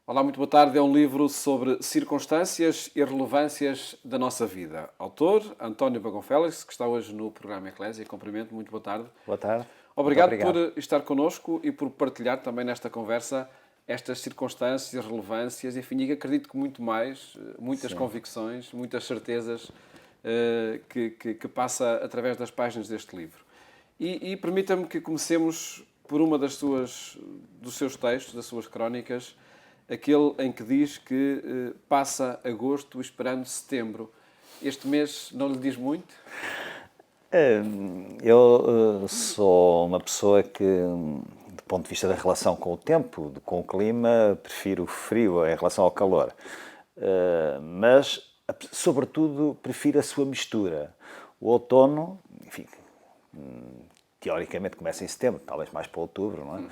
Olá, muito boa tarde. É um livro sobre circunstâncias e relevâncias da nossa vida. Autor, António Bagão Félix, que está hoje no programa Eclésia. Cumprimento, muito boa tarde. Boa tarde. Muito Obrigado por obrigado. estar connosco e por partilhar também nesta conversa estas circunstâncias, relevâncias, enfim, e acredito que muito mais, muitas Sim. convicções, muitas certezas que passa através das páginas deste livro. E permita-me que comecemos por uma dos seus textos, das suas crónicas, aquele em que diz que passa agosto esperando setembro. Este mês não lhe diz muito? Eu sou uma pessoa que, do ponto de vista da relação com o tempo, com o clima, prefiro o frio em relação ao calor. Mas, sobretudo, prefiro a sua mistura. O outono, enfim, teoricamente começa em setembro, talvez mais para outubro, não é?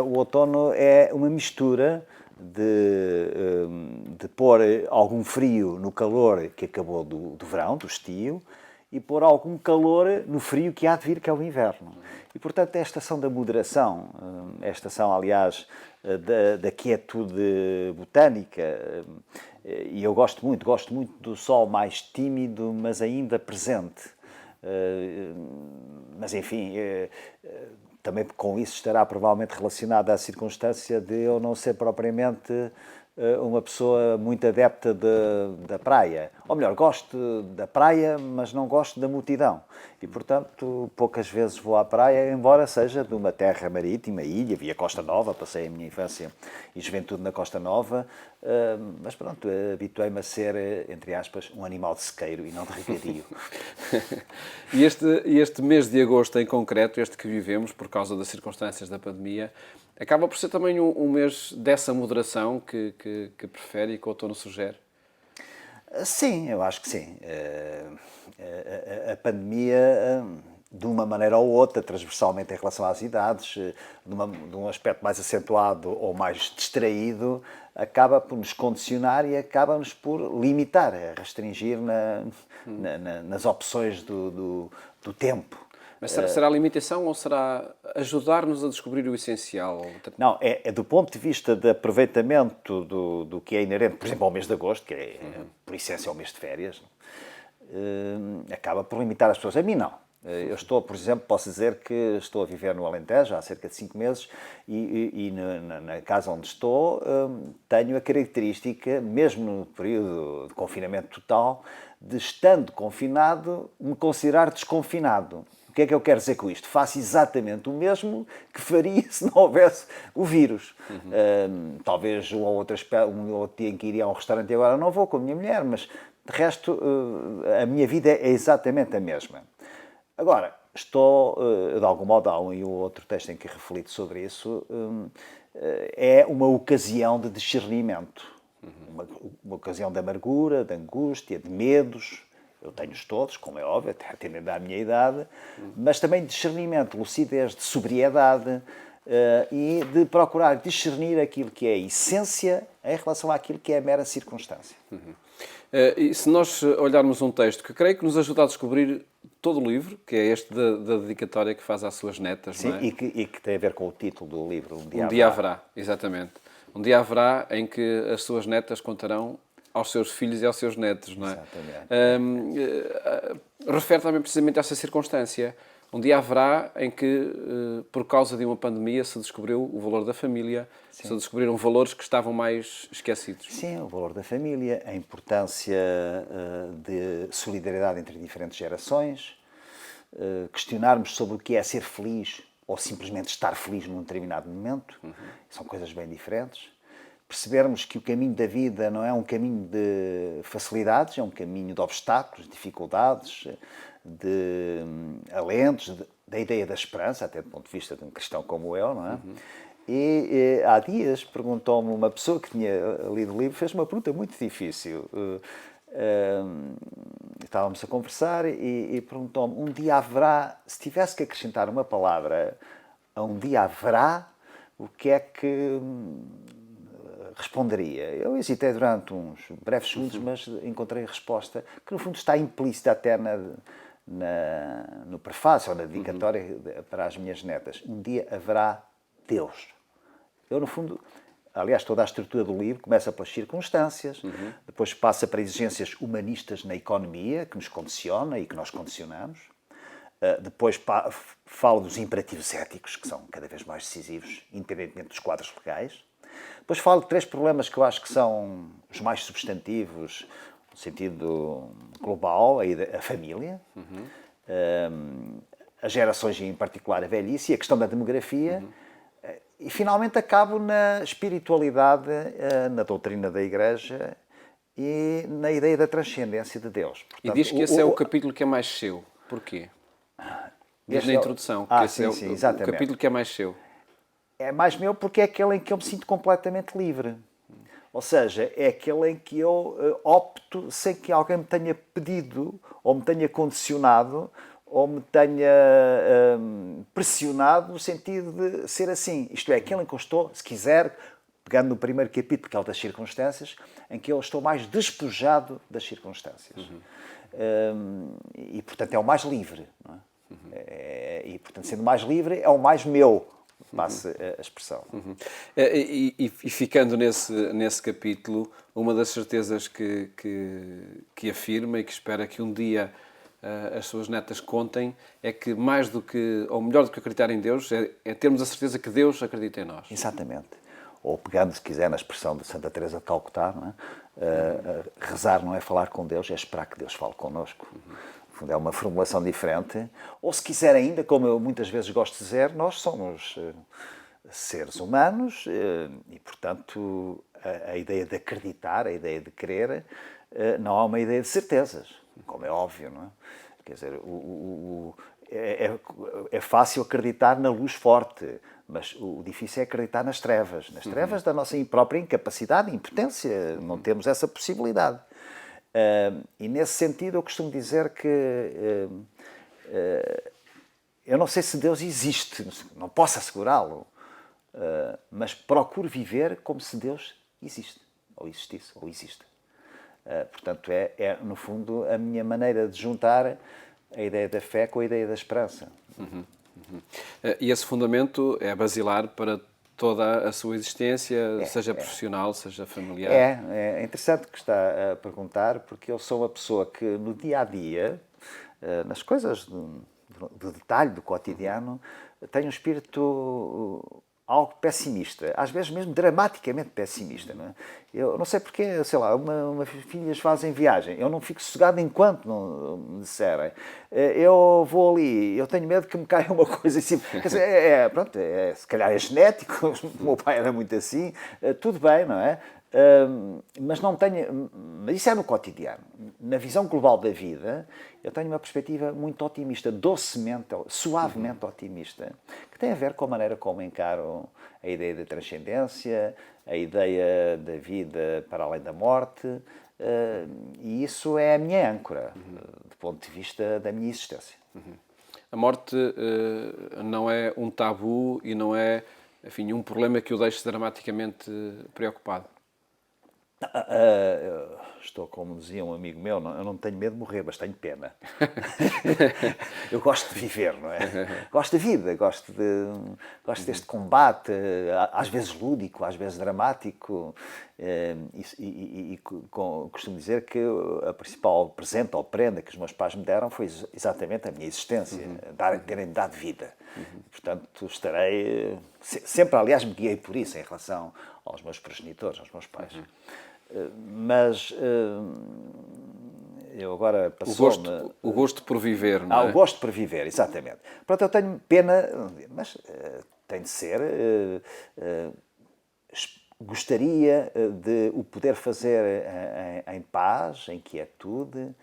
O outono é uma mistura de pôr algum frio no calor que acabou do verão, do estio, e pôr algum calor no frio que há de vir, que é o inverno. E, portanto, é a estação da moderação, é a estação, aliás, da quietude botânica. E eu gosto muito do sol mais tímido, mas ainda presente. Mas, enfim, também com isso estará provavelmente relacionada à circunstância de eu não ser propriamente uma pessoa muito adepta da praia. Ou melhor, gosto da praia, mas não gosto da multidão. E, portanto, poucas vezes vou à praia, embora seja de uma terra marítima, ilha, via Costa Nova, passei a minha infância e juventude na Costa Nova, mas pronto, habituei-me a ser, entre aspas, um animal de sequeiro e não de regadio. E este mês de agosto, em concreto, este que vivemos, por causa das circunstâncias da pandemia, acaba por ser também um mês dessa moderação que prefere e que o outono sugere? Sim, eu acho que sim. A pandemia, de uma maneira ou outra, transversalmente em relação às idades, de um aspecto mais acentuado ou mais distraído, acaba por nos condicionar e acaba-nos por limitar, restringir nas opções do tempo. Mas será limitação ou será ajudar-nos a descobrir o essencial? Não, é do ponto de vista de aproveitamento do que é inerente, por exemplo, ao mês de agosto, que é, por essência, o mês de férias, acaba por limitar as pessoas. A mim, não. Eu estou, por exemplo, posso dizer que estou a viver no Alentejo há cerca de 5 meses e na casa onde estou tenho a característica, mesmo no período de confinamento total, de estando confinado, me considerar desconfinado. O que é que eu quero dizer com isto? Faço exatamente o mesmo que faria se não houvesse o vírus. Talvez um ou outro dia em que iria a um restaurante e agora não vou com a minha mulher, mas de resto a minha vida é exatamente a mesma. Agora, estou, de algum modo, há um e outro texto em que reflito sobre isso, é uma ocasião de discernimento. Uma ocasião de amargura, de angústia, de medos. Eu tenho-os todos, como é óbvio, até atendendo à minha idade, mas também de discernimento, lucidez, de sobriedade e de procurar discernir aquilo que é a essência em relação àquilo que é a mera circunstância. E se nós olharmos um texto que creio que nos ajuda a descobrir todo o livro, que é este da dedicatória que faz às suas netas, Sim, não é? e que tem a ver com o título do livro, Um dia haverá, exatamente. Um dia haverá em que as suas netas contarão aos seus filhos e aos seus netos, não é? Exatamente. Refere também precisamente a essa circunstância. Um dia haverá em que, por causa de uma pandemia, se descobriu o valor da família, se descobriram valores que estavam mais esquecidos. Sim, o valor da família, a importância de solidariedade entre diferentes gerações, questionarmos sobre o que é ser feliz ou simplesmente estar feliz num determinado momento, são coisas bem diferentes. Percebermos que o caminho da vida não é um caminho de facilidades, é um caminho de obstáculos, de dificuldades, de alentos, da ideia da esperança, até do ponto de vista de um cristão como eu, não é? E há dias perguntou-me uma pessoa que tinha lido o livro, fez uma pergunta muito difícil. Estávamos a conversar e perguntou-me, um dia haverá, se tivesse que acrescentar uma palavra a um dia haverá, o que é que responderia? Eu hesitei durante uns breves segundos, mas encontrei a resposta, que no fundo está implícita até no prefácio ou na dedicatória para as minhas netas. Um dia haverá Deus. Eu, no fundo, aliás, toda a estrutura do livro começa pelas circunstâncias, depois passa para exigências humanistas na economia, que nos condiciona e que nós condicionamos. Depois falo dos imperativos éticos, que são cada vez mais decisivos, independentemente dos quadros legais. Depois falo de 3 problemas que eu acho que são os mais substantivos, no sentido global: a família, as gerações, em particular a velhice, e a questão da demografia. E finalmente acabo na espiritualidade, na doutrina da Igreja e na ideia da transcendência de Deus. Portanto, E diz que esse é o capítulo que é mais seu. Porquê? Diz na introdução que esse é o capítulo que é mais seu. É mais meu porque é aquele em que eu me sinto completamente livre. Ou seja, é aquele em que eu opto sem que alguém me tenha pedido, ou me tenha condicionado, ou me tenha pressionado no sentido de ser assim. Isto é, aquele em que eu estou, se quiser, pegando no primeiro capítulo, que é o das circunstâncias, em que eu estou mais despojado das circunstâncias. E, portanto, é o mais livre. Não é? E, portanto, sendo mais livre, é o mais meu, passe a expressão. E ficando nesse capítulo, uma das certezas que afirma e que espera que um dia as suas netas contem é que mais do que, ou melhor do que acreditar em Deus, é termos a certeza que Deus acredita em nós. Exatamente. Ou pegando, se quiser, na expressão de Santa Teresa de Calcutá, não é? Rezar não é falar com Deus, é esperar que Deus fale connosco. No fundo, é uma formulação diferente. Ou, se quiser ainda, como eu muitas vezes gosto de dizer, nós somos seres humanos e, portanto, a ideia de acreditar, a ideia de crer, não é uma ideia de certezas, como é óbvio, não é? Quer dizer, é fácil acreditar na luz forte, mas o difícil é acreditar nas trevas da nossa própria incapacidade e impotência. Não temos essa possibilidade. E nesse sentido eu costumo dizer que eu não sei se Deus existe, não posso assegurá-lo, mas procuro viver como se Deus existe, ou existisse, ou existe. Portanto, é no fundo a minha maneira de juntar a ideia da fé com a ideia da esperança. E esse fundamento é basilar para toda a sua existência, seja profissional, seja familiar? É interessante que está a perguntar, porque eu sou uma pessoa que no dia-a-dia, nas coisas do detalhe, do cotidiano, tenho um espírito algo pessimista, às vezes mesmo dramaticamente pessimista. Não é? Eu não sei porque, sei lá, umas filhas fazem viagem, eu não fico sossegado enquanto não me disserem. Eu vou ali, eu tenho medo que me caia uma coisa assim. Quer dizer, pronto, se calhar é genético, o meu pai era muito assim, tudo bem, não é? Mas não tenho. Mas isso é no cotidiano. Na visão global da vida, eu tenho uma perspectiva muito otimista, docemente, suavemente otimista, que tem a ver com a maneira como encaro a ideia da transcendência, a ideia da vida para além da morte, e isso é a minha âncora, do ponto de vista da minha existência. A morte não é um tabu e não é, enfim, um problema que o deixe dramaticamente preocupado. Estou, como dizia um amigo meu, eu não tenho medo de morrer, mas tenho pena. Eu gosto de viver, não é? Gosto da vida, gosto deste combate, às vezes lúdico, às vezes dramático. E costumo dizer que a principal presente ou prenda que os meus pais me deram foi exatamente a minha existência, terem-me dado vida. Portanto, estarei sempre, aliás, me guiei por isso em relação aos meus progenitores, aos meus pais. Mas eu agora passou-me... O gosto por viver, não é? O gosto por viver, exatamente. Pronto, eu tenho pena, mas tem de ser... gostaria de o poder fazer em paz, em quietude,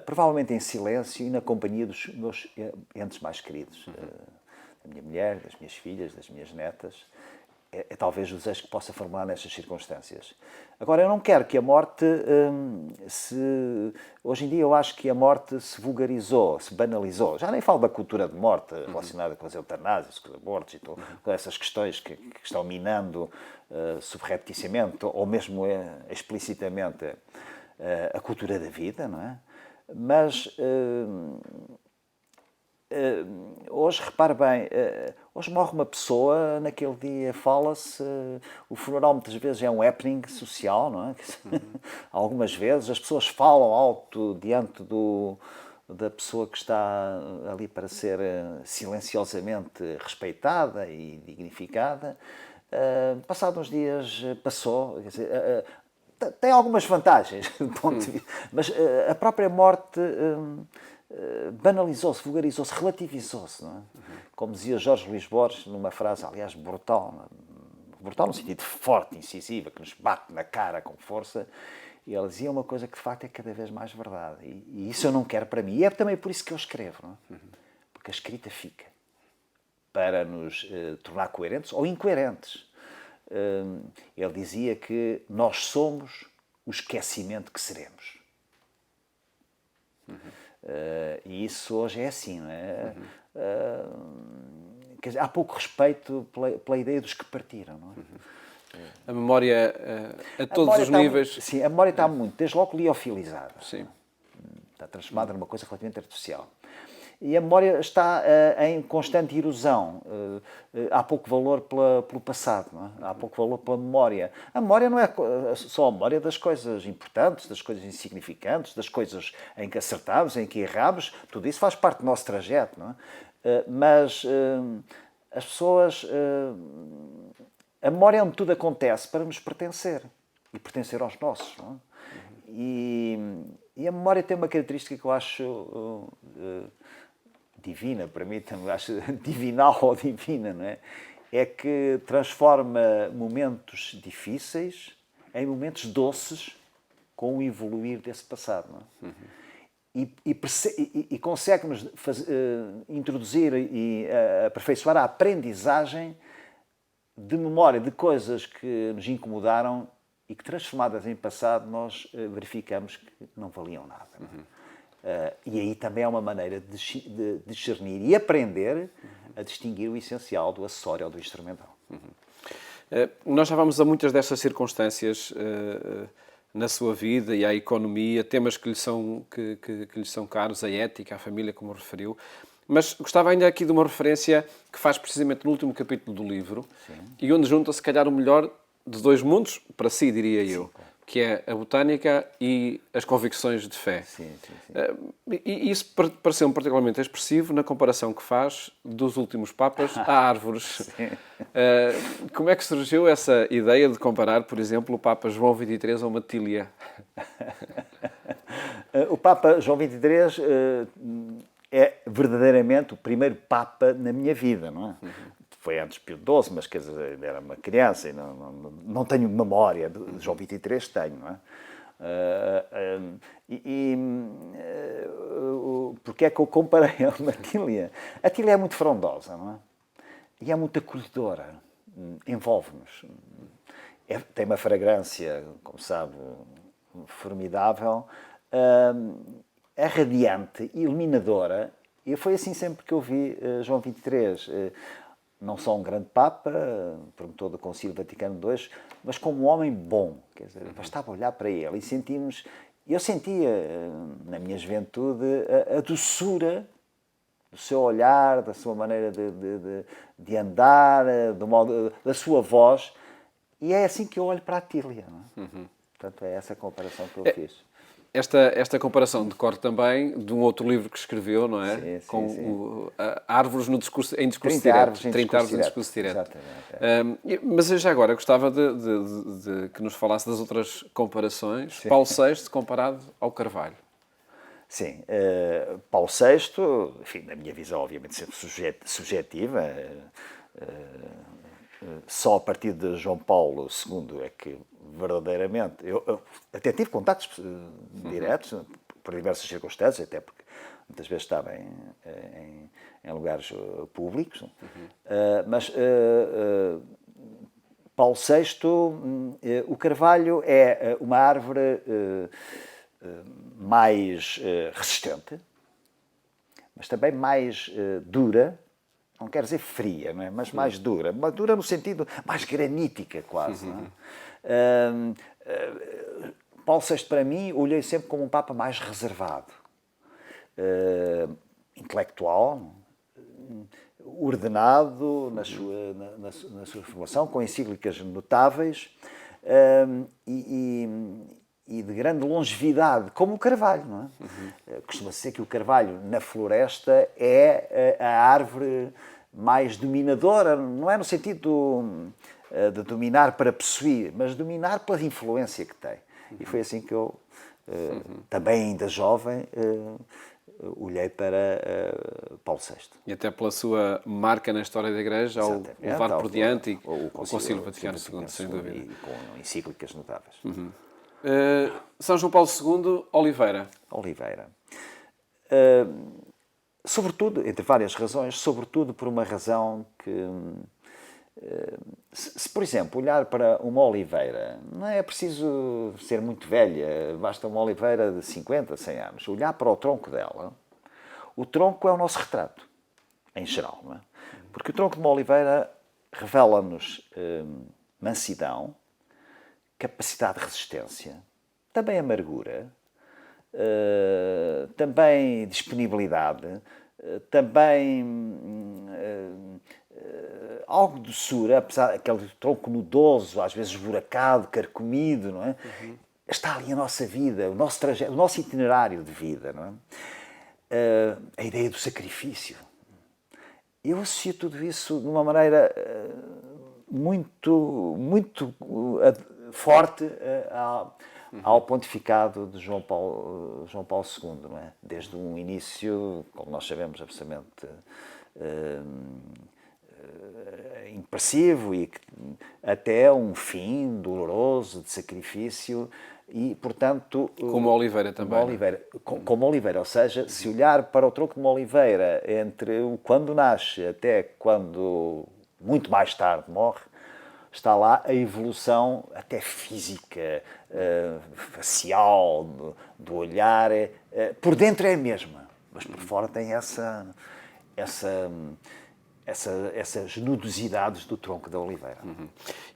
provavelmente em silêncio e na companhia dos meus entes mais queridos. Da minha mulher, das minhas filhas, das minhas netas. É talvez o desejo que possa formular nestas circunstâncias. Agora, eu não quero que a morte Hoje em dia eu acho que a morte se vulgarizou, se banalizou. Já nem falo da cultura de morte relacionada com as eutanásias, com os abortos e com essas questões que estão minando subrepticiamente ou mesmo explicitamente a cultura da vida, não é? Mas hoje, repare bem, hoje morre uma pessoa, naquele dia fala-se, o funeral muitas vezes é um happening social, não é? Algumas vezes as pessoas falam alto diante da pessoa que está ali para ser silenciosamente respeitada e dignificada. Passados uns dias passou, quer dizer, tem algumas vantagens, do ponto de vista, mas a própria morte banalizou-se, vulgarizou-se, relativizou-se, não é? Como dizia Jorge Luís Borges, numa frase, aliás, brutal, brutal no sentido forte, incisiva, que nos bate na cara com força, e ele dizia uma coisa que de facto é cada vez mais verdade. E isso eu não quero para mim. E é também por isso que eu escrevo, não é? Porque a escrita fica para nos tornar coerentes ou incoerentes. Ele dizia que nós somos o esquecimento que seremos. E isso hoje é assim, não é? Quer dizer, há pouco respeito pela ideia dos que partiram, não é? A memória a todos os níveis. Sim, a memória está muito, desde logo liofilizada. Sim. Está transformada numa coisa relativamente artificial. E a memória está em constante erosão. Há pouco valor pelo passado, não é? Há pouco valor pela memória. A memória não é só a memória das coisas importantes, das coisas insignificantes, das coisas em que acertamos, em que erramos. Tudo isso faz parte do nosso trajeto, não é? Mas as pessoas... A memória é onde tudo acontece para nos pertencer. E pertencer aos nossos, não é? E a memória tem uma característica que eu acho divina, para mim também acho divinal ou divina, não é? É que transforma momentos difíceis em momentos doces com o evoluir desse passado, não é? E consegue-nos introduzir e aperfeiçoar a aprendizagem de memória de coisas que nos incomodaram e que, transformadas em passado, nós verificamos que não valiam nada. E aí também é uma maneira de discernir e aprender a distinguir o essencial do acessório ou do instrumental. Nós já vamos a muitas destas circunstâncias na sua vida e à economia, temas que lhe são caros, a ética, a família, como referiu. Mas gostava ainda aqui de uma referência que faz precisamente no último capítulo do livro. Sim. E onde junta, se calhar, o melhor de dois mundos, para si, diria eu, sim, claro, que é a botânica e as convicções de fé. Sim. E isso pareceu-me particularmente expressivo na comparação que faz dos últimos papas a árvores. Como é que surgiu essa ideia de comparar, por exemplo, o Papa João XXIII a uma tília? O Papa João XXIII é verdadeiramente o primeiro Papa na minha vida, não é? Foi antes de Pio XII, mas quer dizer, era uma criança e não tenho memória de João XXIII, tenho, não é? Porque é que eu comparei a uma tília? A tília é muito frondosa, não é? E é muito acolhedora, envolve-nos. Tem uma fragrância, como sabe, formidável, é radiante, iluminadora, e foi assim sempre que eu vi João XXIII. Não só um grande Papa, promotor do Concílio Vaticano II, mas como um homem bom. Quer dizer, bastava olhar para ele e eu sentia, na minha juventude, a doçura do seu olhar, da sua maneira de andar, da sua voz, e é assim que eu olho para a tília. Não é? Portanto, é essa comparação que eu fiz. Esta comparação decorre também de um outro livro que escreveu, não é? Sim. Com árvores no discurso, em discurso 30 direto. árvores em 30 árvores em discurso direto. Exatamente. Mas eu já agora gostava de que nos falasse das outras comparações. Sim. Paulo VI comparado ao Carvalho. Sim. Paulo VI, enfim, na minha visão, obviamente, sempre subjetiva, só a partir de João Paulo II é que verdadeiramente... Eu até tive contactos diretos, por diversas circunstâncias, até porque muitas vezes estava em lugares públicos, mas Paulo VI, o carvalho é uma árvore mais resistente, mas também mais dura. Não quero dizer fria, não é? Mas mais dura. Mas dura no sentido mais granítica, quase. Não é? Paulo VI, para mim, olhei sempre como um Papa mais reservado. Intelectual, ordenado na sua formação, com encíclicas notáveis e de grande longevidade, como o carvalho, não é? Costuma-se dizer que o carvalho na floresta é a árvore mais dominadora, não é no sentido de dominar para possuir, mas dominar pela influência que tem. E foi assim que eu, também ainda jovem, olhei para Paulo VI. E até pela sua marca na história da Igreja, ao levar por diante o Concílio Vaticano II, sem dúvida. E com encíclicas notáveis. São João Paulo II, Oliveira. Oliveira. Sobretudo, entre várias razões, sobretudo por uma razão que... Se, por exemplo, olhar para uma oliveira, não é preciso ser muito velha, basta uma oliveira de 50, 100 anos. Olhar para o tronco dela, o tronco é o nosso retrato, em geral, não é? Porque o tronco de uma oliveira revela-nos mansidão, capacidade de resistência, também amargura, também disponibilidade, também algo de doçura, apesar daquele tronco nudoso, às vezes esburacado, carcomido, não é? Está ali a nossa vida, o nosso trajeto, o nosso itinerário de vida, não é? A ideia do sacrifício. Eu associo tudo isso de uma maneira muito forte ao pontificado de João Paulo II, não é? Desde um início, como nós sabemos, absolutamente impressivo e até um fim doloroso de sacrifício e, portanto... Como a Oliveira também. Como Oliveira, ou seja, se olhar para o tronco de uma oliveira entre quando nasce até quando, muito mais tarde, morre, está lá a evolução até física, facial, do olhar. Por dentro é a mesma, mas por fora tem essas nudosidades do tronco da oliveira.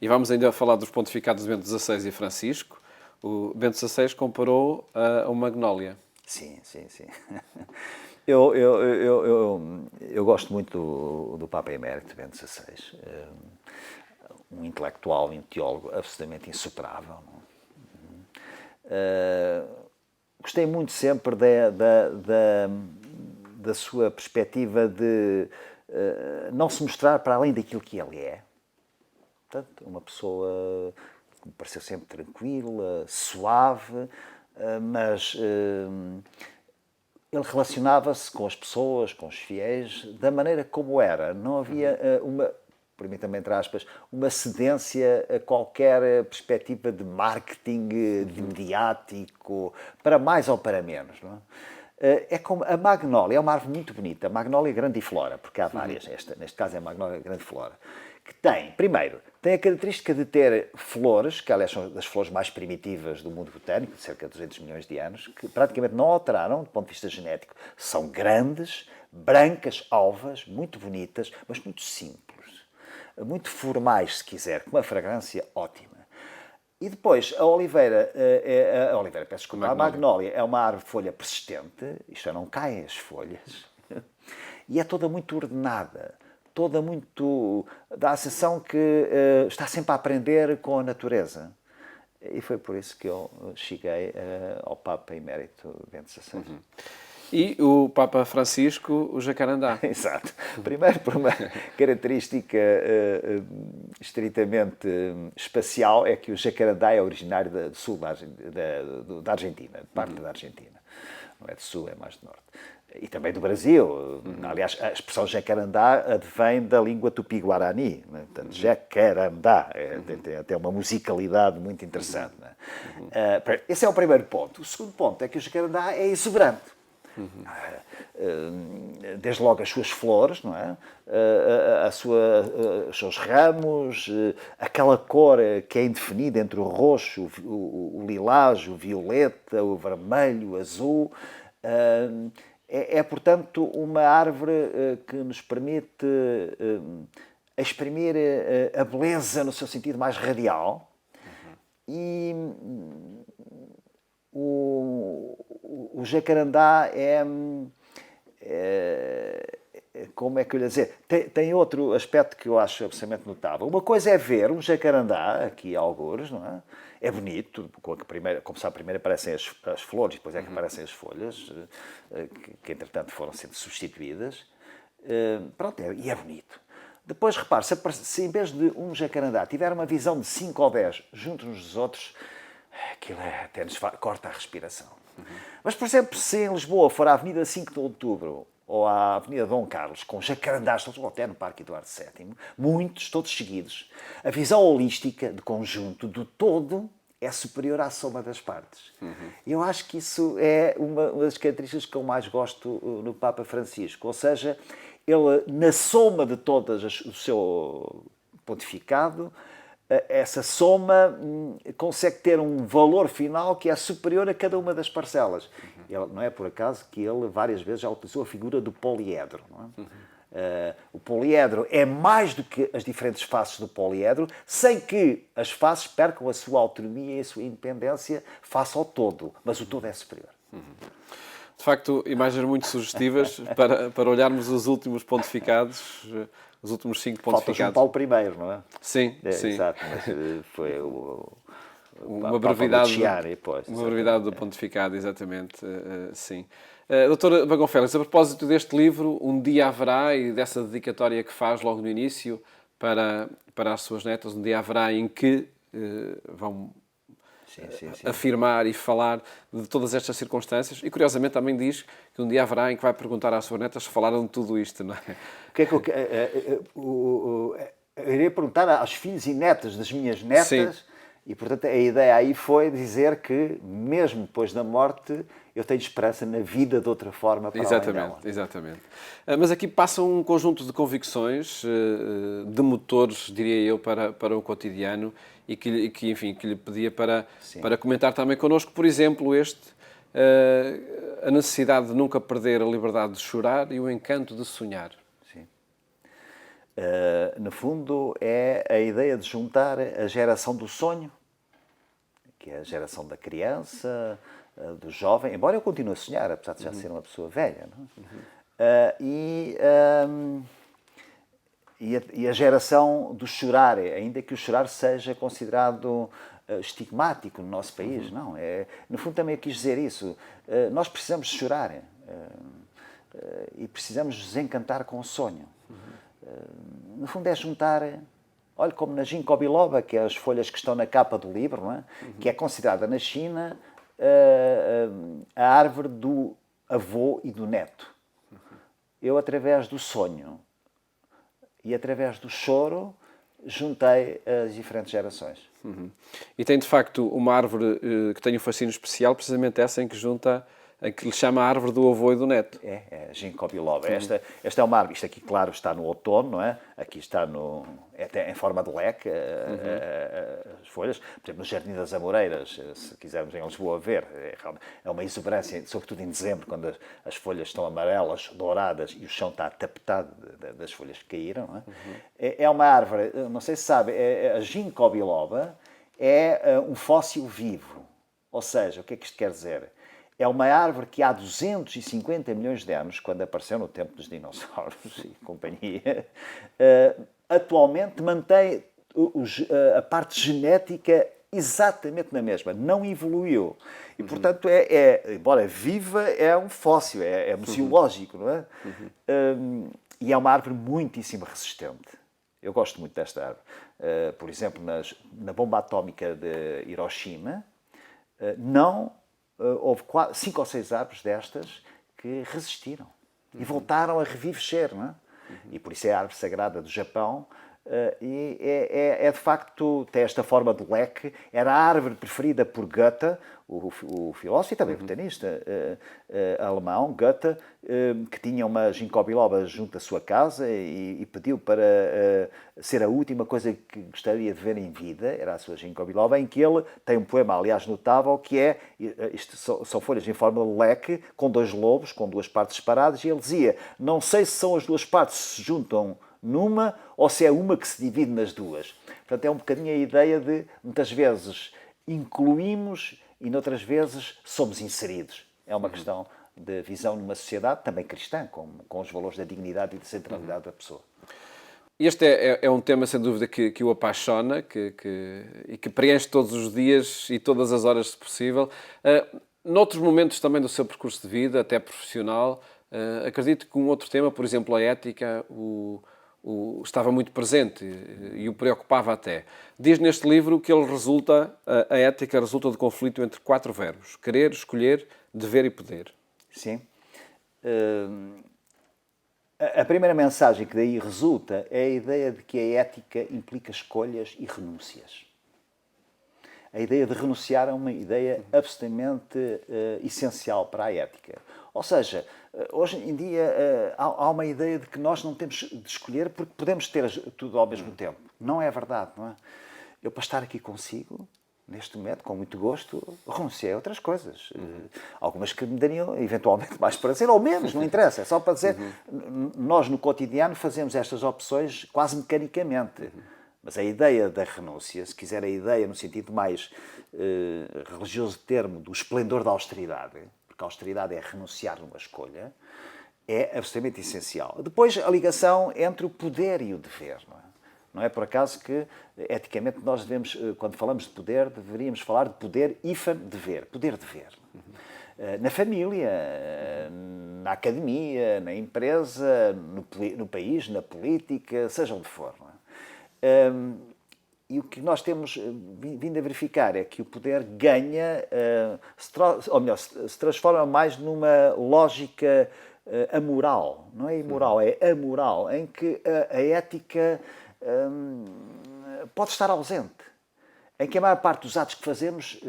E vamos ainda falar dos pontificados de Bento XVI e Francisco. O Bento XVI comparou a uma magnólia. Sim. Eu gosto muito do Papa Emérito Bento XVI. Um intelectual e um teólogo absolutamente insuperável. Gostei muito sempre da sua perspectiva de não se mostrar para além daquilo que ele é. Portanto, uma pessoa que me pareceu sempre tranquila, suave, mas ele relacionava-se com as pessoas, com os fiéis, da maneira como era. Não havia permita-me entre aspas, uma cedência a qualquer perspectiva de marketing, de mediático, para mais ou para menos, não é? É como a magnólia, é uma árvore muito bonita, a magnólia grandiflora, porque há várias, neste caso é a magnólia grandiflora, que tem, primeiro, tem a característica de ter flores, que aliás são das flores mais primitivas do mundo botânico, de cerca de 200 milhões de anos, que praticamente não alteraram do ponto de vista genético. São grandes, brancas, alvas, muito bonitas, mas muito simples, muito formais, se quiser, com uma fragrância ótima. E depois, a oliveira, peço desculpa, a magnólia é uma árvore de folha persistente, isto é, não caem as folhas, e é toda muito ordenada, toda muito... dá a sensação que está sempre a aprender com a natureza. E foi por isso que eu cheguei ao Papa Emérito Bento XVI. E o Papa Francisco, o jacarandá. Exato. Primeiro por uma característica estritamente espacial, é que o jacarandá é originário do sul da Argentina, de parte da Argentina. Não é do sul, é mais do norte. E também do Brasil. Aliás, a expressão jacarandá advém da língua tupi-guarani. Né? Portanto, jacarandá. Tem até uma musicalidade muito interessante. Né? Esse é o primeiro ponto. O segundo ponto é que o jacarandá é exuberante. Desde logo as suas flores, não é? Os seus ramos, aquela cor que é indefinida entre o roxo, o lilás, o violeta, o vermelho, o azul. Portanto, uma árvore que nos permite exprimir a beleza no seu sentido mais radial. E o jacarandá como é que eu lhe dizer? Tem outro aspecto que eu acho absolutamente notável. Uma coisa é ver um jacarandá, aqui a algures, não é? É bonito, como sabe, primeiro aparecem as flores, depois é que aparecem as folhas, que entretanto foram sendo substituídas. Pronto, e é bonito. Depois, repare, se em vez de um jacarandá tiver uma visão de 5 ou 10 juntos uns dos outros, aquilo até nos corta a respiração. Mas, por exemplo, se em Lisboa for a Avenida 5 de Outubro ou a Avenida Dom Carlos, com jacarandás, ou até no Parque Eduardo VII, muitos, todos seguidos, a visão holística de conjunto, do todo, é superior à soma das partes. Eu acho que isso é uma das características que eu mais gosto no Papa Francisco. Ou seja, ele, na soma de todas o seu pontificado, essa soma consegue ter um valor final que é superior a cada uma das parcelas. Não é por acaso que ele várias vezes já utilizou a figura do poliedro. Não é? O poliedro é mais do que as diferentes faces do poliedro, sem que as faces percam a sua autonomia e a sua independência face ao todo. Mas o todo é superior. De facto, imagens muito sugestivas para olharmos os últimos pontificados, os últimos 5 pontificados. Falta João Paulo I, não é? Sim, sim. Exato, mas foi uma brevidade, uma brevidade do pontificado, exatamente, sim. Doutor Bagão Félix, a propósito deste livro, Um Dia Haverá, e dessa dedicatória que faz logo no início para as suas netas, um dia haverá em que vão afirmar e falar de todas estas circunstâncias, e curiosamente também diz que um dia haverá em que vai perguntar às suas netas se falaram de tudo isto, não é? O que é que eu irei perguntar aos filhos e netas das minhas netas. Sim. E, portanto, a ideia aí foi dizer que, mesmo depois da morte, eu tenho esperança na vida de outra forma para além dela. Exatamente. Mas aqui passa um conjunto de convicções, de motores, diria eu, para o cotidiano e que lhe pedia para comentar também connosco, por exemplo, a necessidade de nunca perder a liberdade de chorar e o encanto de sonhar. Sim. No fundo, é a ideia de juntar a geração do sonho, que é a geração da criança, do jovem, embora eu continue a sonhar, apesar de já ser uma pessoa velha, não é? E a geração do chorar, ainda que o chorar seja considerado estigmático no nosso país, não. No fundo, também eu quis dizer isso. Nós precisamos de chorar e precisamos nos encantar com o sonho. No fundo, é juntar... Olha, como na ginkgo biloba, que é as folhas que estão na capa do livro, não é? Que é considerada na China a árvore do avô e do neto. Eu, através do sonho e através do choro, juntei as diferentes gerações. E tem, de facto, uma árvore que tem um fascínio especial, precisamente essa em que junta... que lhe chama a árvore do avô e do neto. É a ginkgo biloba. Esta é uma árvore, isto aqui, claro, está no outono, não é? Aqui está em forma de leque, as folhas. Por exemplo, no Jardim das Amoreiras, se quisermos em Lisboa ver, é uma exuberância, sobretudo em dezembro, quando as folhas estão amarelas, douradas, e o chão está tapetado das folhas que caíram, não é? É uma árvore, não sei se sabe, a ginkgo biloba é um fóssil vivo. Ou seja, o que é que isto quer dizer? É uma árvore que há 250 milhões de anos, quando apareceu no tempo dos dinossauros e companhia, atualmente mantém a parte genética exatamente na mesma, não evoluiu. E, portanto, embora viva, é um fóssil, é museológico, não é? E é uma árvore muitíssimo resistente. Eu gosto muito desta árvore. Por exemplo, na bomba atómica de Hiroshima, houve 5 ou 6 árvores destas que resistiram e voltaram a reviver, não é? E por isso é a árvore sagrada do Japão. E de facto, tem esta forma de leque. Era a árvore preferida por Goethe, o filósofo e também botanista alemão, Goethe, que tinha uma ginkgo biloba junto à sua casa e pediu para ser a última coisa que gostaria de ver em vida, era a sua ginkgo biloba, em que ele tem um poema, aliás, notável, que isto são folhas em forma de leque, com 2 lobos, com 2 partes separadas, e ele dizia, não sei se são as 2 partes que se juntam numa ou se é uma que se divide nas 2. Portanto, é um bocadinho a ideia de, muitas vezes, incluímos e noutras vezes somos inseridos. É uma questão de visão numa sociedade também cristã, com os valores da dignidade e da centralidade da pessoa. Este é um tema, sem dúvida, que o apaixona e que preenche todos os dias e todas as horas, se possível. Noutros momentos também do seu percurso de vida, até profissional, acredito que um outro tema, por exemplo, a ética, estava muito presente e o preocupava até. Diz neste livro que a ética resulta do conflito entre 4 verbos: querer, escolher, dever e poder. Sim. A primeira mensagem que daí resulta é a ideia de que a ética implica escolhas e renúncias. A ideia de renunciar é uma ideia absolutamente essencial para a ética. Ou seja, hoje em dia há uma ideia de que nós não temos de escolher porque podemos ter tudo ao mesmo tempo. Não é verdade, não é? Eu, para estar aqui consigo, neste momento, com muito gosto, renunciei a outras coisas. Algumas que me dariam, eventualmente, mais prazer, ou menos, não interessa. É só para dizer, nós no cotidiano fazemos estas opções quase mecanicamente. Mas a ideia da renúncia, se quiser a ideia no sentido mais religioso de termo, do esplendor da austeridade, porque a austeridade é renunciar numa escolha, é absolutamente essencial. Depois, a ligação entre o poder e o dever, não é? Não é por acaso que, eticamente, nós devemos, quando falamos de poder, deveríamos falar de poder dever, poder-dever. Na família, na academia, na empresa, no país, na política, seja onde for. Não é? E o que nós temos vindo a verificar é que o poder ganha, ou melhor, se transforma mais numa lógica amoral. Não é imoral, é amoral, em que a ética pode estar ausente, em que a maior parte dos atos que fazemos,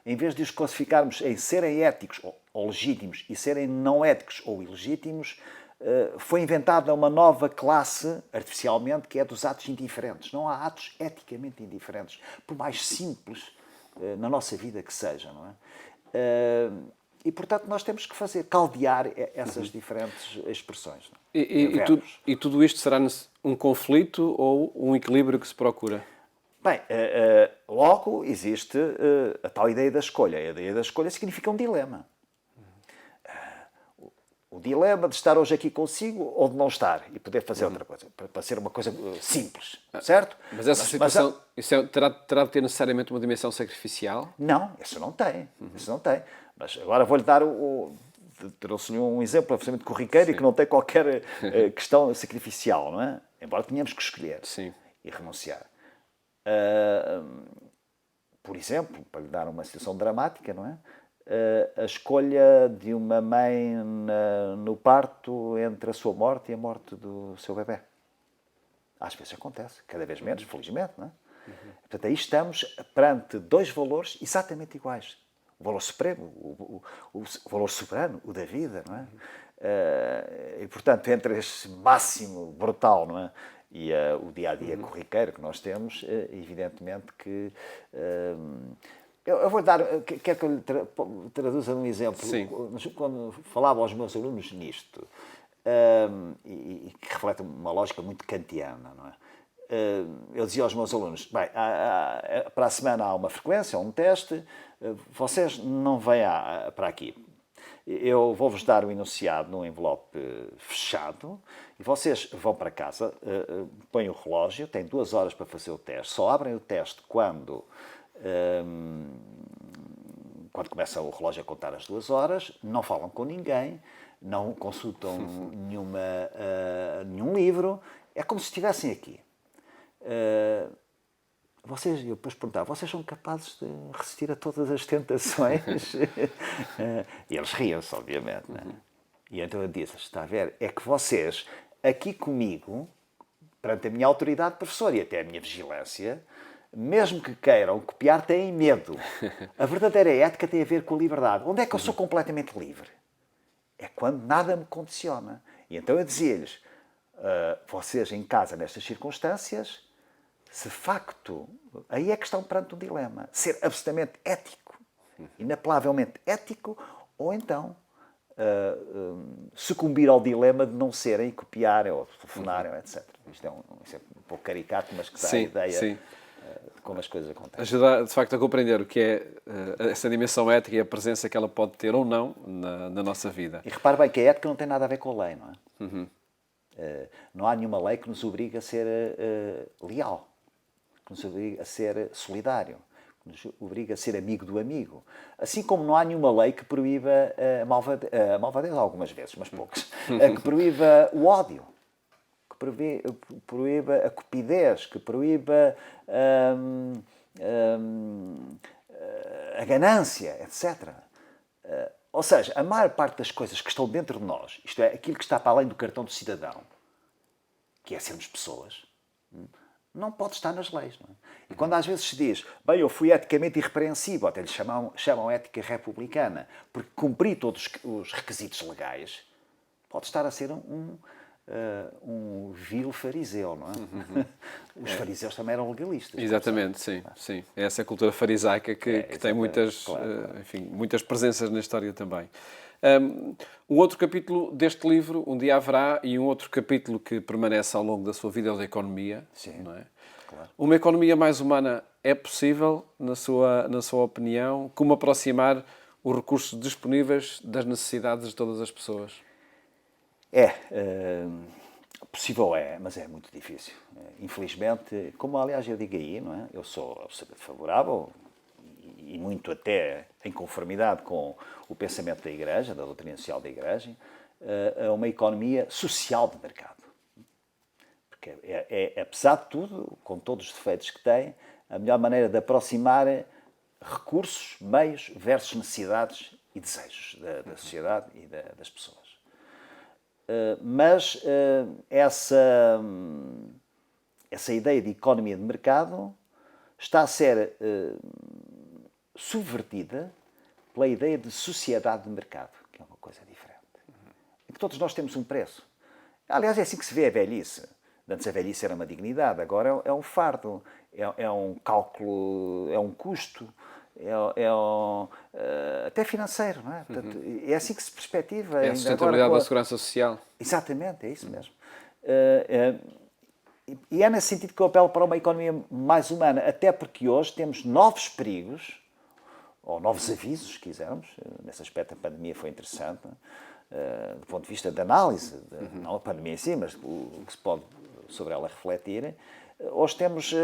em vez de os classificarmos em serem éticos ou legítimos e serem não éticos ou ilegítimos, foi inventada uma nova classe, artificialmente, que é dos atos indiferentes. Não há atos eticamente indiferentes, por mais simples na nossa vida que sejam, não é? E, portanto, nós temos que caldear essas diferentes expressões. Não é? E tudo isto será um conflito ou um equilíbrio que se procura? Bem, logo existe a tal ideia da escolha. A ideia da escolha significa um dilema. O dilema de estar hoje aqui consigo ou de não estar e poder fazer outra coisa. Para ser uma coisa simples, certo? Mas essa situação terá de ter necessariamente uma dimensão sacrificial? Não, isso não tem. Isso não tem. Mas agora vou-lhe dar trouxe-lhe um exemplo absolutamente corriqueiro e que não tem qualquer questão sacrificial, não é? Embora tenhamos que escolher e renunciar. Por exemplo, para lhe dar uma situação dramática, não é? A escolha de uma mãe no parto entre a sua morte e a morte do seu bebé. Às vezes acontece, cada vez menos, felizmente, não é? Portanto, aí estamos perante 2 valores exatamente iguais. O valor supremo, o valor soberano, o da vida, não é? E, portanto, entre este máximo brutal, não é? E o dia-a-dia corriqueiro que nós temos, evidentemente que... Eu vou dar... Quer que eu lhe traduza um exemplo? Sim. Quando falava aos meus alunos nisto, e que reflete uma lógica muito kantiana, não é? Eu dizia aos meus alunos, bem, para a semana há uma frequência, um teste, vocês não vêm para aqui. Eu vou-vos dar o enunciado num envelope fechado e vocês vão para casa, põem o relógio, têm 2 horas para fazer o teste, só abrem o teste quando começa o relógio a contar as 2 horas, não falam com ninguém, não consultam nenhum livro, é como se estivessem aqui. Eu depois perguntava, vocês são capazes de resistir a todas as tentações? E eles riam-se, obviamente. Não é? E então eu disse, está a ver, é que vocês, aqui comigo, perante a minha autoridade professora e até a minha vigilância, mesmo que queiram copiar, têm medo. A verdadeira ética tem a ver com a liberdade. Onde é que eu sou completamente livre? É quando nada me condiciona. E então eu dizia-lhes, vocês em casa, nestas circunstâncias, se de facto, aí é que estão perante um dilema. Ser absolutamente ético, inapelavelmente ético, ou então sucumbir ao dilema de não serem, copiarem ou telefonarem, etc. Isto é um pouco caricato, mas que dá a ideia de como as coisas acontecem. Ajuda, de facto, a compreender o que é essa dimensão ética e a presença que ela pode ter ou não na nossa vida. E repare bem que a ética não tem nada a ver com a lei, não é? Não há nenhuma lei que nos obrigue a ser leal, que nos obrigue a ser solidário, que nos obrigue a ser amigo do amigo. Assim como não há nenhuma lei que proíba a malvadez algumas vezes, mas poucas, que proíba o ódio, que proíba a cupidez, que proíba a ganância, etc. Ou seja, a maior parte das coisas que estão dentro de nós, isto é, aquilo que está para além do cartão do cidadão, que é sermos pessoas, não pode estar nas leis. Não é? E quando às vezes se diz, bem, eu fui eticamente irrepreensível, até lhe chamam ética republicana, porque cumpri todos os requisitos legais, pode estar a ser um vil fariseu, não é? Os fariseus também eram legalistas. Exatamente, sim. É essa cultura farisaica que tem muitas, claro. enfim, muitas presenças na história também. Um outro capítulo deste livro, Um Dia Haverá, e um outro capítulo que permanece ao longo da sua vida é o da economia. Sim, não é? claro. Uma economia mais humana é possível, na sua opinião? Como aproximar os recursos disponíveis das necessidades de todas as pessoas? Possível é, mas é muito difícil. Infelizmente, como aliás eu digo aí, não é? Eu sou absolutamente favorável e muito até em conformidade com o pensamento da Igreja, da doutrina social da Igreja, a uma economia social de mercado. Porque apesar de tudo, com todos os defeitos que tem, a melhor maneira de aproximar recursos, meios versus necessidades e desejos da sociedade e das pessoas. Mas essa ideia de economia de mercado está a ser subvertida pela ideia de sociedade de mercado, que é uma coisa diferente. Em que todos nós temos um preço. Aliás, é assim que se vê a velhice. Antes a velhice era uma dignidade, agora é um fardo, é um cálculo, é um custo, até financeiro, não é? Portanto, é assim que se perspectiva. É a sustentabilidade da segurança social. Exatamente, é isso mesmo. E é nesse sentido que eu apelo para uma economia mais humana, até porque hoje temos novos perigos, ou novos avisos, se quisermos. Nesse aspecto a pandemia foi interessante, do ponto de vista da análise, não a pandemia em si, mas o que se pode sobre ela refletir. Hoje temos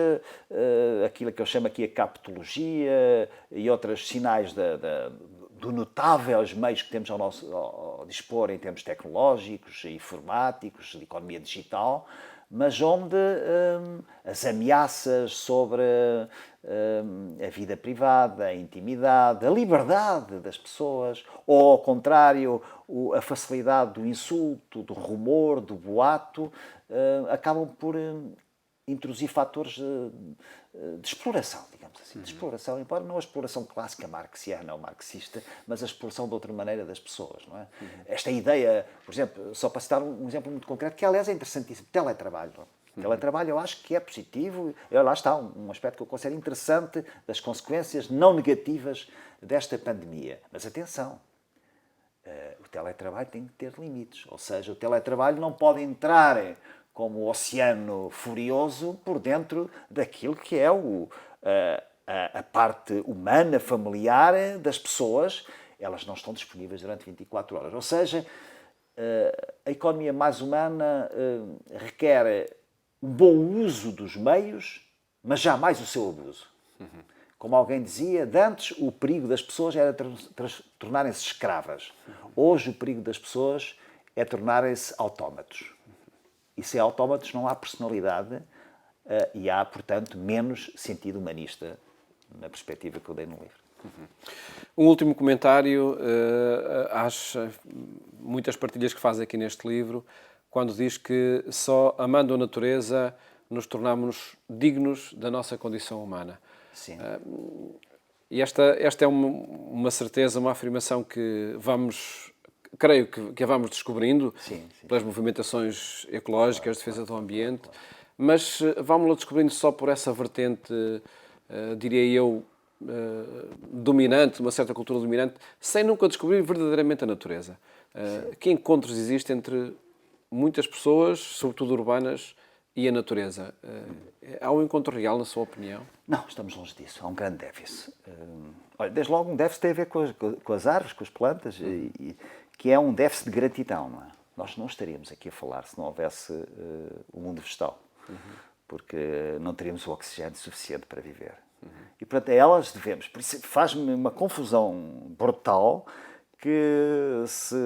aquilo que eu chamo aqui a capitologia e outros sinais do notáveis meios que temos ao dispor em termos tecnológicos, informáticos, de economia digital, mas onde as ameaças sobre a vida privada, a intimidade, a liberdade das pessoas, ou ao contrário, a facilidade do insulto, do rumor, do boato, acabam por introduzir fatores de exploração, digamos assim, de exploração, embora não a exploração clássica marxiana ou marxista, mas a exploração de outra maneira das pessoas, não é? Esta ideia, por exemplo, só para citar um exemplo muito concreto, que aliás é interessantíssimo, teletrabalho. Teletrabalho eu acho que é positivo, lá está um aspecto que eu considero interessante das consequências não negativas desta pandemia. Mas atenção, o teletrabalho tem que ter limites, ou seja, o teletrabalho não pode entrar como o oceano furioso por dentro daquilo que é a parte humana, familiar das pessoas. Elas não estão disponíveis durante 24 horas. Ou seja, a economia mais humana requer um bom uso dos meios, mas jamais o seu abuso. Como alguém dizia, de antes o perigo das pessoas era tornarem-se escravas. Hoje o perigo das pessoas é tornarem-se autómatos. E sem autómatos não há personalidade e há, portanto, menos sentido humanista na perspectiva que eu dei no livro. Um último comentário às muitas partilhas que faz aqui neste livro, quando diz que só amando a natureza nos tornamos dignos da nossa condição humana. Sim. E esta é uma certeza, uma afirmação que creio que a vamos descobrindo pelas movimentações ecológicas, defesa do ambiente, mas vamos-la descobrindo só por essa vertente, diria eu, dominante, uma certa cultura dominante, sem nunca descobrir verdadeiramente a natureza. Que encontros existem entre muitas pessoas, sobretudo urbanas, e a natureza, há um encontro real, na sua opinião? Não, estamos longe disso. Há um grande déficit. Olha, desde logo um déficit tem a ver com as árvores, com as plantas, que é um déficit de gratidão. Não é? Nós não estaríamos aqui a falar se não houvesse o mundo vegetal, porque não teríamos o oxigênio suficiente para viver. E, portanto, a elas devemos. Por isso faz-me uma confusão brutal que se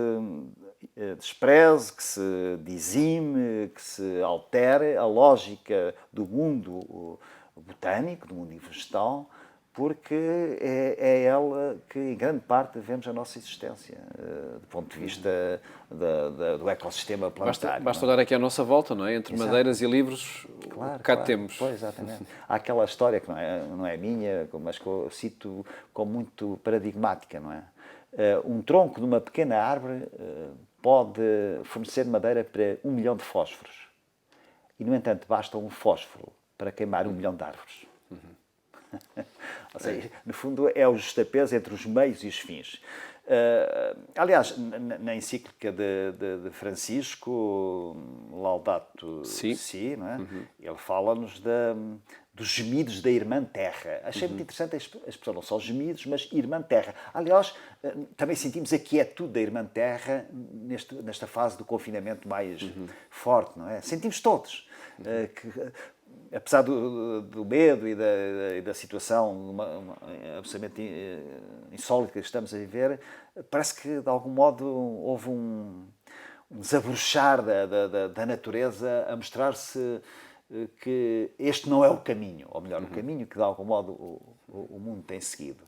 despreze, que se dizime, que se altere a lógica do mundo botânico, do mundo vegetal, porque é ela que, em grande parte, devemos a nossa existência, do ponto de vista do ecossistema planetário. Basta olhar aqui à nossa volta, não é? Entre Exato. Madeiras e livros, cá temos. Pois, exatamente. Há aquela história que não é minha, mas que eu cito como muito paradigmática, não é? Um tronco de uma pequena árvore pode fornecer madeira para 1 milhão de fósforos. E, no entanto, basta um fósforo para queimar 1 milhão de árvores. Ou seja, no fundo, é o justapeso entre os meios e os fins. Aliás, na encíclica de Francisco, Laudato Si, não é? Ele fala-nos dos gemidos da irmã terra. Achei muito interessante a expressão, não só gemidos, mas irmã terra. Aliás, também sentimos a quietude da irmã terra nesta fase do confinamento mais forte, não é? Sentimos todos que, apesar do medo e da situação absolutamente insólita que estamos a viver, parece que, de algum modo, houve um desabrochar da natureza a mostrar-se que este não é o caminho, ou melhor, o caminho que, de algum modo, o mundo tem seguido.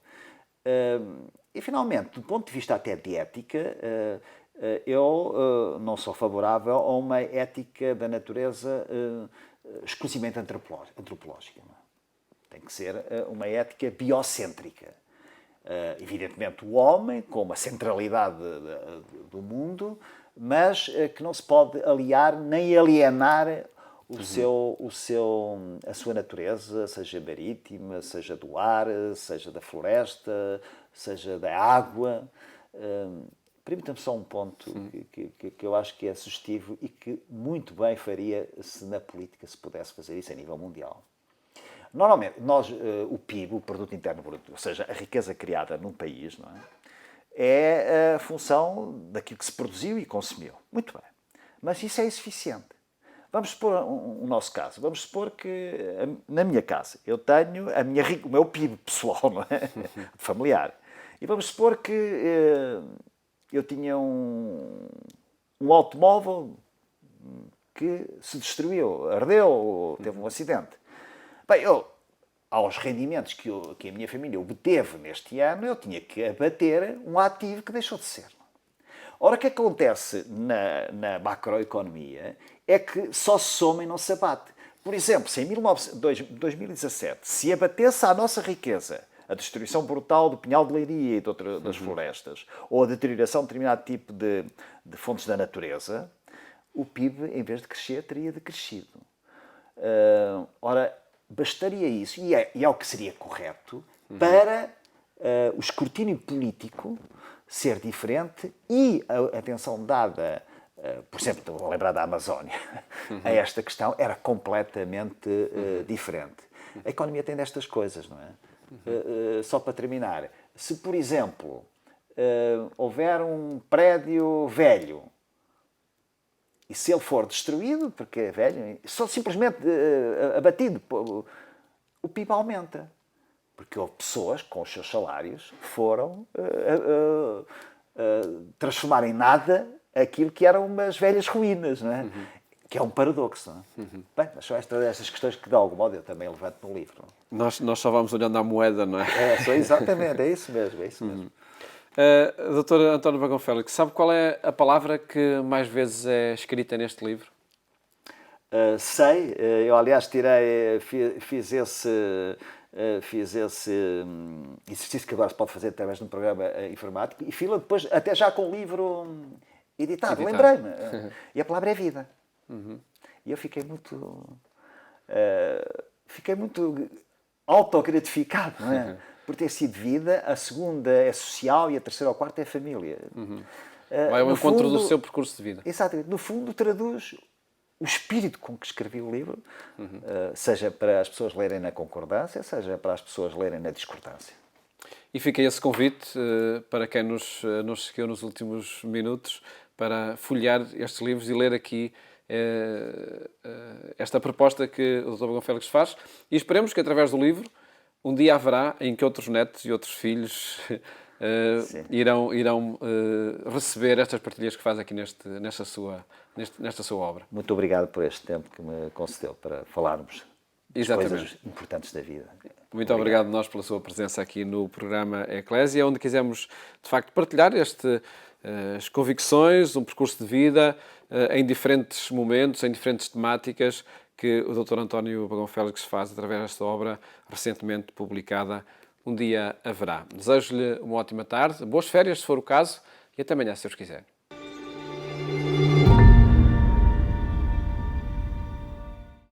E, finalmente, do ponto de vista até de ética, eu não sou favorável a uma ética da natureza exclusivamente antropológica. Não é? Tem que ser uma ética biocêntrica. Evidentemente, o homem, com a centralidade do mundo, mas que não se pode aliar nem alienar a sua natureza, seja marítima, seja do ar, seja da floresta, seja da água. Permita-me só um ponto que eu acho que é sugestivo e que muito bem faria se na política se pudesse fazer isso a nível mundial. Normalmente, o PIB, o Produto Interno Bruto, ou seja, a riqueza criada num país, não é a função daquilo que se produziu e consumiu. Muito bem. Mas isso é insuficiente. Vamos supor o nosso caso. Vamos supor que na minha casa eu tenho o meu PIB pessoal, não é? Familiar. E vamos supor que eu tinha um automóvel que se destruiu, ardeu, teve um acidente. Bem, aos rendimentos que a minha família obteve neste ano, eu tinha que abater um ativo que deixou de ser. Ora, o que acontece na macroeconomia é que só se soma e não se abate. Por exemplo, se em 2017 se abatesse à nossa riqueza a destruição brutal do pinhal de Leiria e das florestas, ou a deterioração de determinado tipo de fontes da natureza, o PIB, em vez de crescer, teria decrescido. Ora, bastaria isso, e é o que seria correto, para o escrutínio político ser diferente e a atenção dada, por exemplo, estou a lembrar da Amazónia, a esta questão era completamente diferente. A economia tem destas coisas, não é? Só para terminar, se, por exemplo, houver um prédio velho e se ele for destruído, porque é velho, só simplesmente abatido, o PIB aumenta. Porque houve pessoas com os seus salários foram transformar em nada aquilo que eram umas velhas ruínas, não é? Que é um paradoxo. Não é? Bem, mas são estas questões que, de algum modo, eu também levanto no livro. Não é? Nós só vamos olhando à moeda, não é? Exatamente, é isso mesmo. É isso mesmo. Dr. António Vagão Félix, sabe qual é a palavra que mais vezes é escrita neste livro? Sei, eu aliás fiz esse exercício que agora se pode fazer através de um programa informático e fila depois, até já com o livro editado. Lembrei-me. E a palavra é vida. E eu fiquei muito autogratificado, não é? Por ter sido vida, a segunda é social e a terceira ou quarta é família. Vai ao encontro do seu percurso de vida. Exatamente. No fundo, traduz o espírito com que escrevi o livro, seja para as pessoas lerem na concordância, seja para as pessoas lerem na discordância. E fica esse convite para quem nos seguiu nos últimos minutos para folhear estes livros e ler aqui esta proposta que o Dr. Bagão Félix faz. E esperemos que, através do livro, um dia haverá em que outros netos e outros filhos irão receber estas partilhas que faz aqui nesta sua obra. Muito obrigado por este tempo que me concedeu para falarmos das coisas importantes da vida. Muito obrigado nós pela sua presença aqui no programa Eclésia, onde quisemos, de facto, partilhar as convicções, um percurso de vida em diferentes momentos, em diferentes temáticas que o Dr. António Bagão Félix faz através desta obra recentemente publicada, Um Dia Haverá. Desejo-lhe uma ótima tarde, boas férias, se for o caso, e até amanhã, se Deus quiser.